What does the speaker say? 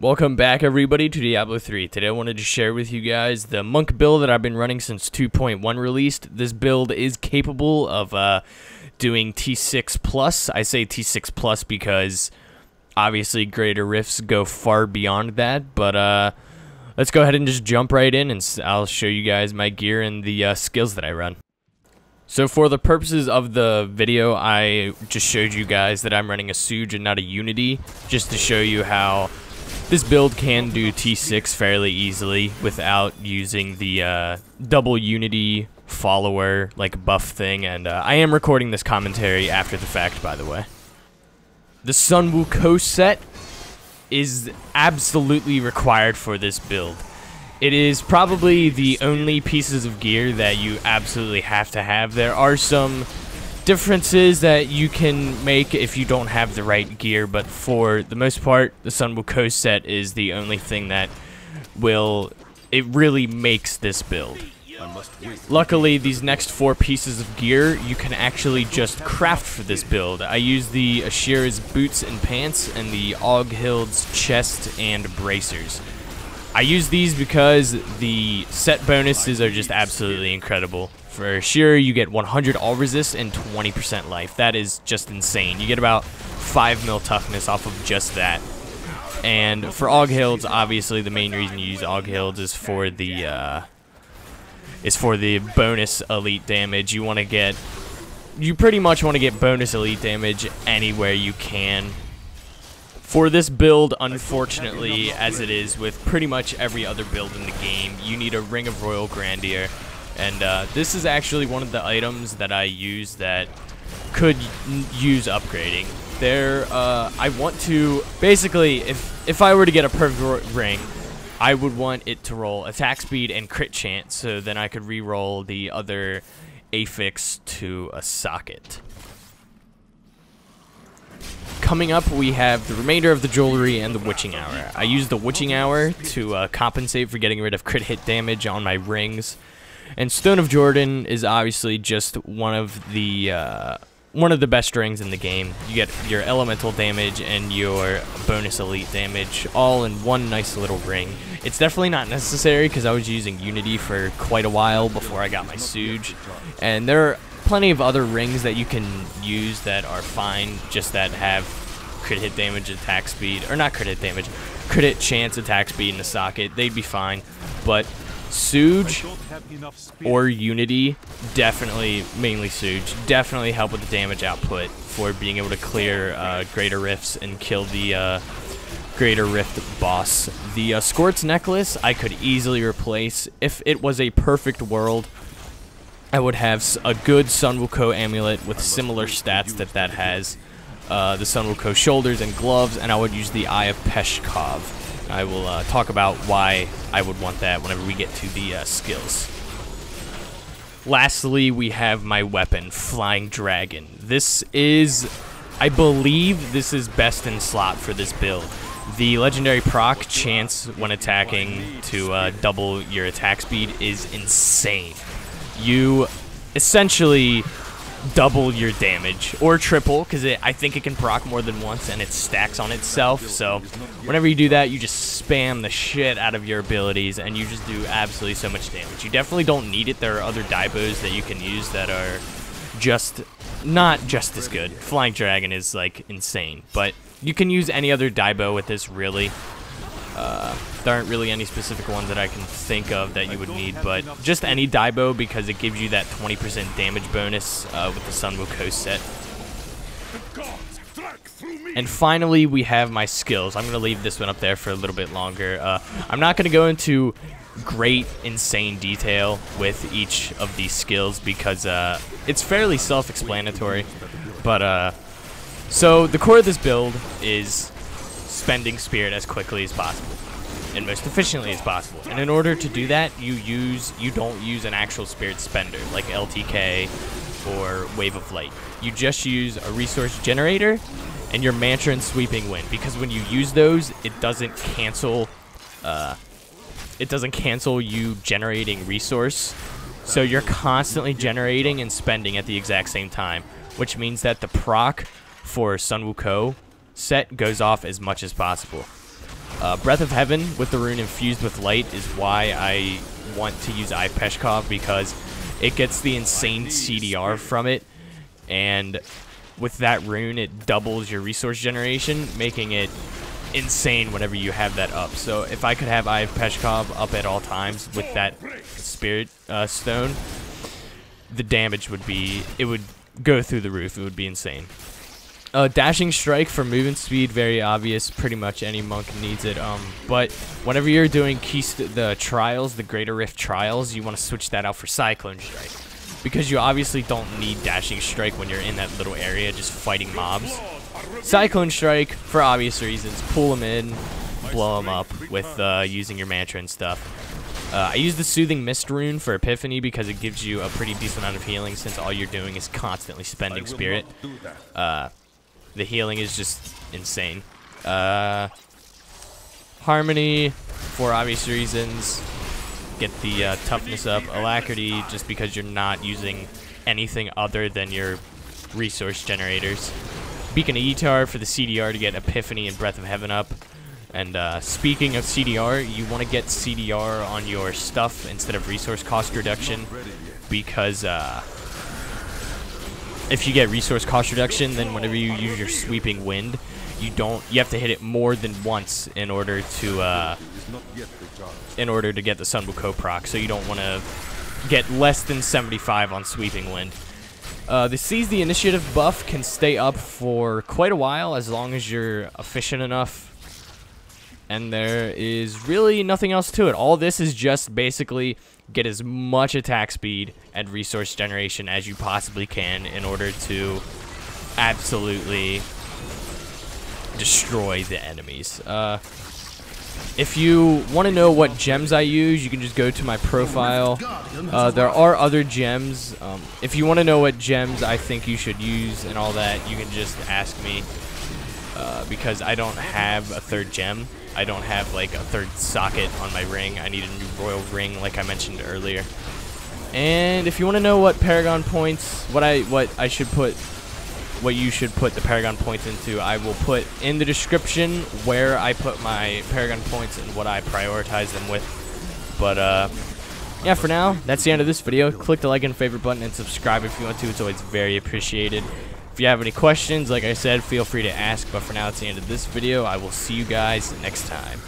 Welcome back everybody to Diablo 3. Today I wanted to share with you guys the monk build that I've been running since 2.1 released. This build is capable of doing T6 plus. I say T6 plus because obviously greater rifts go far beyond that, but let's go ahead and just jump right in and I'll show you guys my gear and the skills that I run. So for the purposes of the video, I just showed you guys that I'm running a Suge and not a Unity, just to show you how this build can do T6 fairly easily without using the double Unity follower like buff thing, and I am recording this commentary after the fact, by the way. The Sun Wukong set is absolutely required for this build. It is probably the only pieces of gear that you absolutely have to have. There are some differences that you can make if you don't have the right gear, but for the most part, the Sun Wukong set is the only thing that really makes this build. Luckily, these next 4 pieces of gear you can actually just craft for this build. I use the Ashira's boots and pants and the Oghild's chest and bracers. I use these because the set bonuses are just absolutely incredible. For Ashira, you get 100 all resist and 20% life. That is just insane. You get about 5 mil toughness off of just that. And for Oghild's, obviously the main reason you use Oghild's is for the bonus elite damage. You pretty much want to get bonus elite damage anywhere you can. For this build, unfortunately, as it is with pretty much every other build in the game, you need a Ring of Royal Grandeur. And this is actually one of the items that I use that could use upgrading. I want to, basically, if I were to get a perfect ring, I would want it to roll attack speed and crit chance, so then I could re-roll the other affix to a socket. Coming up, we have the remainder of the jewelry and the Witching Hour. I use the Witching Hour to compensate for getting rid of crit hit damage on my rings. And Stone of Jordan is obviously just one of the best rings in the game. You get your elemental damage and your bonus elite damage all in one nice little ring. It's definitely not necessary because I was using Unity for quite a while before I got my Suge. And there are plenty of other rings that you can use that are fine, just that have crit hit damage, attack speed, or not crit hit damage, crit hit chance, attack speed in the socket. They'd be fine, but Suge or Unity, definitely, mainly Suge, definitely help with the damage output for being able to clear greater rifts and kill the greater rift boss. The Squirt's necklace I could easily replace. If it was a perfect world, I would have a good Sun Wukong amulet with similar stats that has. The Sun Wukong shoulders and gloves, and I would use the Eye of Peshkov. I will talk about why I would want that whenever we get to the skills. Lastly, we have my weapon, Flying Dragon. This is, I believe, this is best in slot for this build. The legendary proc chance when attacking to double your attack speed is insane. You essentially double your damage, or triple, because I think it can proc more than once and it stacks on itself. So whenever you do that, you just spam the shit out of your abilities and you just do absolutely so much damage. You definitely don't need it. There are other Daibos that you can use that are just not just as good. Flying Dragon is like insane, but you can use any other Daibo with this, really. There aren't really any specific ones that I can think of that you would need, but just any Daibo, because it gives you that 20% damage bonus with the Sun Wukong set. And finally, we have my skills. I'm going to leave this one up there for a little bit longer. I'm not going to go into great, insane detail with each of these skills because it's fairly self-explanatory. But so the core of this build is spending spirit as quickly as possible and most efficiently as possible. And in order to do that, you don't use an actual spirit spender like LTK or Wave of Light. You just use a resource generator and your Mantra and Sweeping Wind, because when you use those, it doesn't cancel you generating resource. So you're constantly generating and spending at the exact same time, which means that the proc for Sun Wukong set goes off as much as possible. Breath of Heaven with the rune infused with light is why I want to use Eye of Peshkov, because it gets the insane CDR from it, and with that rune it doubles your resource generation, making it insane whenever you have that up. So if I could have Eye of Peshkov up at all times with that spirit stone, the damage would be, it would go through the roof. It would be insane. Dashing Strike for movement speed, very obvious. Pretty much any monk needs it. But whenever you're doing the trials, the Greater Rift trials, you want to switch that out for Cyclone Strike, because you obviously don't need Dashing Strike when you're in that little area just fighting mobs. Cyclone Strike, for obvious reasons, pull them in, blow them up with using your mantra and stuff. I use the Soothing Mist rune for Epiphany because it gives you a pretty decent amount of healing, since all you're doing is constantly spending spirit. The healing is just insane. Harmony, for obvious reasons. Get the toughness up. Alacrity, just because you're not using anything other than your resource generators. Beacon of Etar for the CDR to get Epiphany and Breath of Heaven up. And speaking of CDR, you want to get CDR on your stuff instead of resource cost reduction, because if you get resource cost reduction, then whenever you use your Sweeping Wind, you have to hit it more than once in order to get the Sunbuko proc. So you don't want to get less than 75 on Sweeping Wind. The Seize the Initiative buff can stay up for quite a while as long as you're efficient enough. And there is really nothing else to it. All this is just basically get as much attack speed and resource generation as you possibly can in order to absolutely destroy the enemies. If you want to know what gems I use, you can just go to my profile. There are other gems. If you want to know what gems I think you should use and all that, you can just ask me, because I don't have a third gem. I don't have like a third socket on my ring. I need a new royal ring, like I mentioned earlier. And if you want to know what Paragon points, what you should put the Paragon points into, I will put in the description where I put my Paragon points and what I prioritize them with. But yeah, for now, that's the end of this video. Click the like and favorite button and subscribe if you want to. It's always very appreciated. If you have any questions, like I said, feel free to ask. But for now, it's the end of this video. I will see you guys next time.